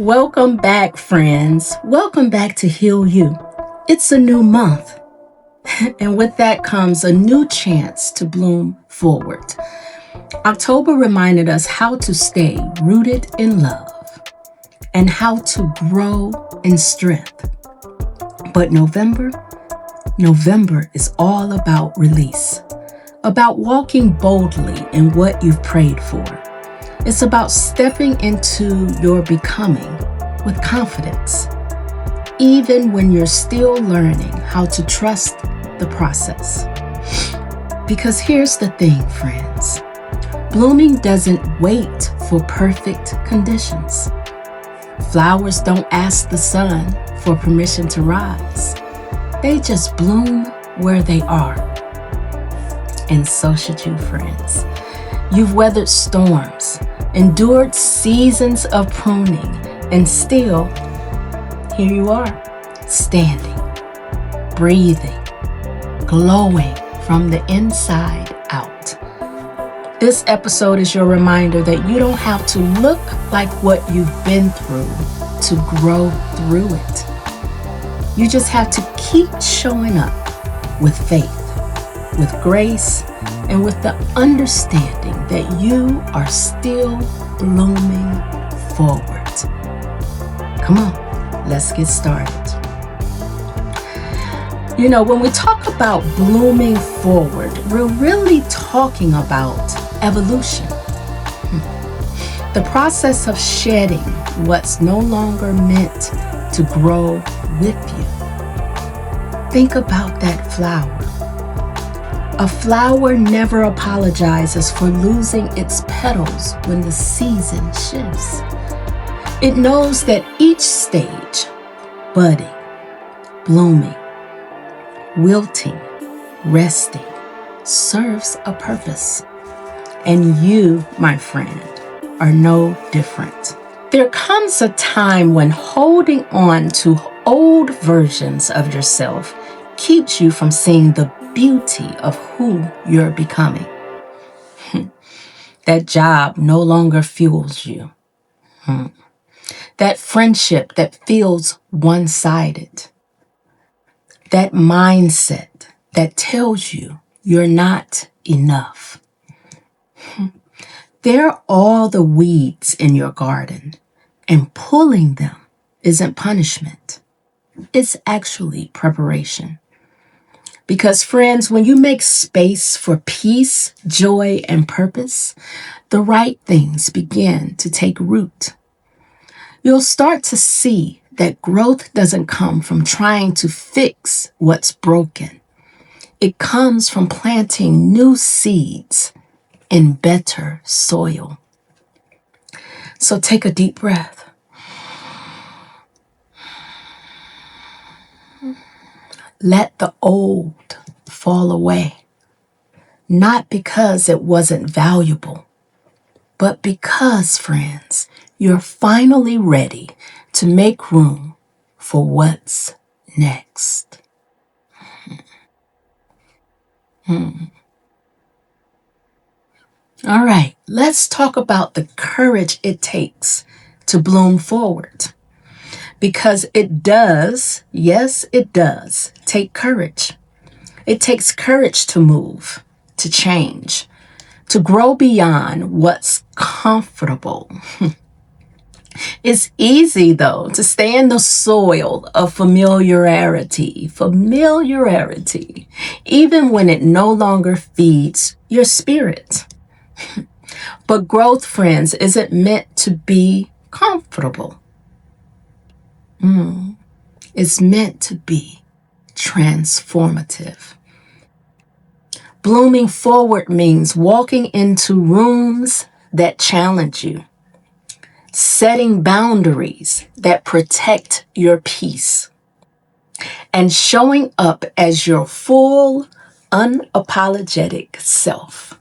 Welcome back, friends. Welcome back to Heal You. It's a new month, and with that comes a new chance to bloom forward. October reminded us how to stay rooted in love and how to grow in strength. But November is all about release, about walking boldly in what you've prayed for. It's about stepping into your becoming with confidence, even when you're still learning how to trust the process. Because here's the thing, friends. Blooming doesn't wait for perfect conditions. Flowers don't ask the sun for permission to rise. They just bloom where they are. And so should you, friends. You've weathered storms, endured seasons of pruning, and still, here you are, standing, breathing, glowing from the inside out. This episode is your reminder that you don't have to look like what you've been through to grow through it. You just have to keep showing up with faith, with grace, and with the understanding that you are still blooming forward. Come on, let's get started. When we talk about blooming forward, we're really talking about evolution. The process of shedding what's no longer meant to grow with you. Think about that flower. A flower never apologizes for losing its petals when the season shifts. It knows that each stage, budding, blooming, wilting, resting, serves a purpose. And you, my friend, are no different. There comes a time when holding on to old versions of yourself keeps you from seeing the beauty of who you're becoming. That job no longer fuels you. That friendship that feels one-sided. That mindset that tells you you're not enough. They're all the weeds in your garden, and pulling them isn't punishment. It's actually preparation. Because friends, when you make space for peace, joy, and purpose, the right things begin to take root. You'll start to see that growth doesn't come from trying to fix what's broken. It comes from planting new seeds in better soil. So take a deep breath. Let the old fall away, not because it wasn't valuable, but because, friends, you're finally ready to make room for what's next. All right, let's talk about the courage it takes to bloom forward. Because it does, yes, it does, take courage. It takes courage to move, to change, to grow beyond what's comfortable. It's easy, though, to stay in the soil of familiarity, even when it no longer feeds your spirit. But growth, friends, isn't meant to be comfortable. It's meant to be transformative. Blooming forward means walking into rooms that challenge you, setting boundaries that protect your peace, and showing up as your full, unapologetic self,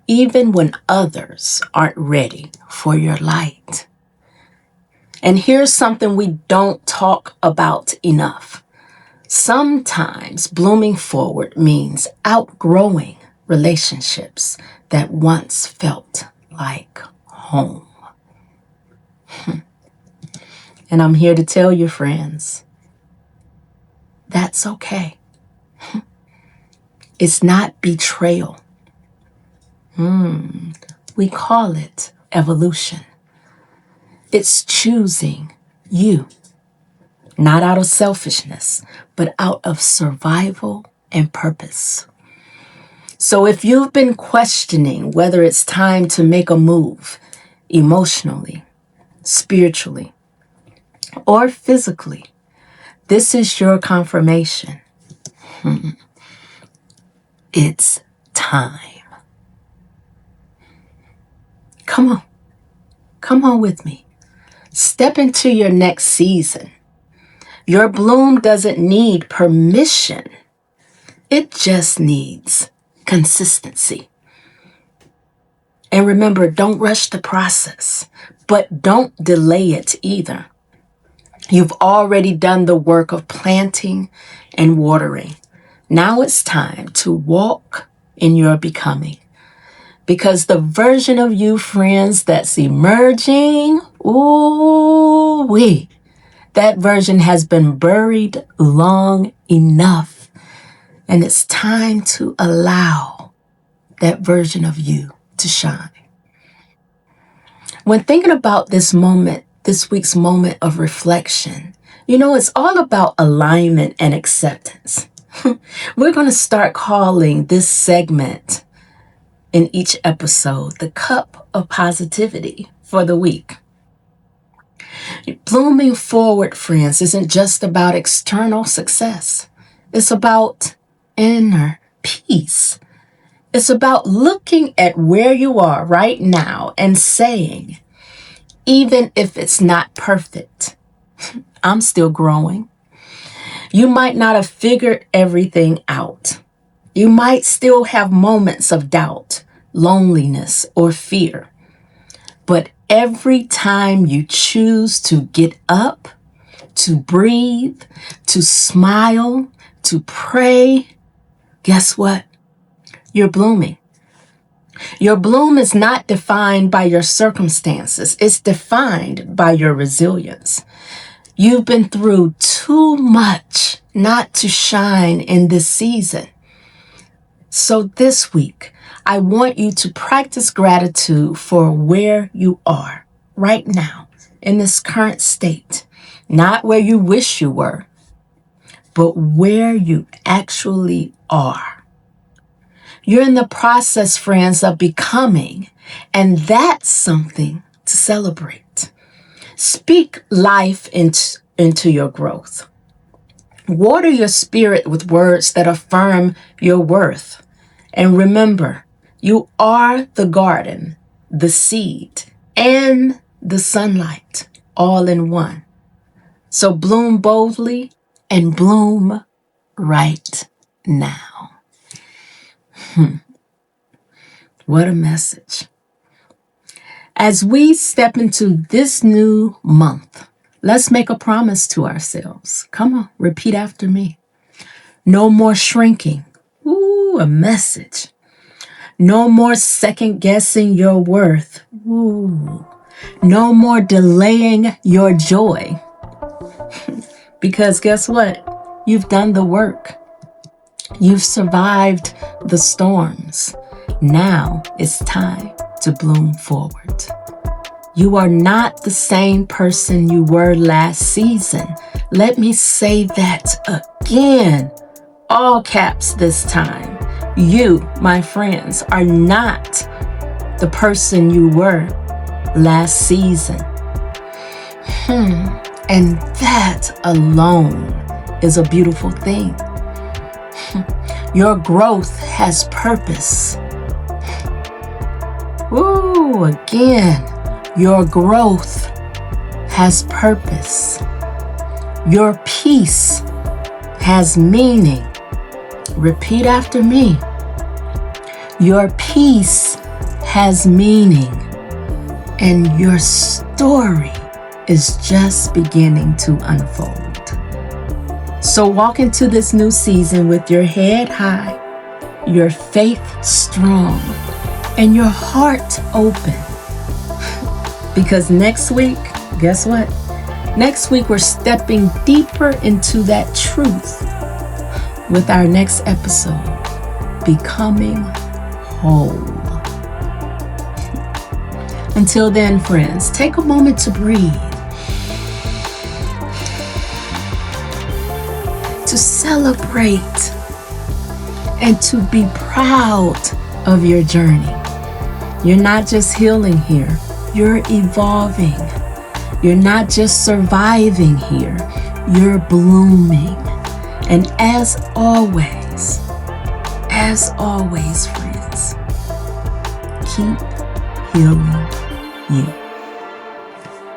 even when others aren't ready for your light. And here's something we don't talk about enough. Sometimes blooming forward means outgrowing relationships that once felt like home. And I'm here to tell you, friends, that's okay. It's not betrayal. We call it evolution. It's choosing you, not out of selfishness, but out of survival and purpose. So if you've been questioning whether it's time to make a move emotionally, spiritually, or physically, this is your confirmation. It's time. Come on. Come on with me. Step into your next season. Your bloom doesn't need permission. It just needs consistency. And remember, don't rush the process, but don't delay it either. You've already done the work of planting and watering. Now it's time to walk in your becoming. Because the version of you, friends, that's emerging, that version has been buried long enough. And it's time to allow that version of you to shine. When thinking about this week's moment of reflection, it's all about alignment and acceptance. We're going to start calling this segment in each episode the cup of positivity for the week. Blooming forward, friends, isn't just about external success. It's about inner peace. It's about looking at where you are right now and saying, even if it's not perfect, I'm still growing. You might not have figured everything out. You might still have moments of doubt, loneliness, or fear. But every time you choose to get up, to breathe, to smile, to pray, guess what? You're blooming. Your bloom is not defined by your circumstances. It's defined by your resilience. You've been through too much not to shine in this season. So this week, I want you to practice gratitude for where you are right now in this current state. Not where you wish you were, but where you actually are. You're in the process, friends, of becoming, and that's something to celebrate. Speak life into your growth. Water your spirit with words that affirm your worth. And remember, you are the garden, the seed, and the sunlight all in one. So bloom boldly and bloom right now. What a message. As we step into this new month, let's make a promise to ourselves. Come on, repeat after me. No more shrinking. Ooh, a message. No more second guessing your worth. Ooh. No more delaying your joy. Because guess what? You've done the work. You've survived the storms. Now it's time to bloom forward. You are not the same person you were last season. Let me say that again. All caps this time. You, my friends, are not the person you were last season. And that alone is a beautiful thing. Your growth has purpose. Ooh, again, your growth has purpose. Your peace has meaning. Repeat after me. Your peace has meaning, and your story is just beginning to unfold. So walk into this new season with your head high, your faith strong, and your heart open. Because next week, guess what? Next week, we're stepping deeper into that truth with our next episode, Becoming Whole. Until then, friends, take a moment to breathe, to celebrate, and to be proud of your journey. You're not just healing here, you're evolving. You're not just surviving here, you're blooming. And as always, friends, keep healing you.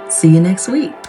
See you next week.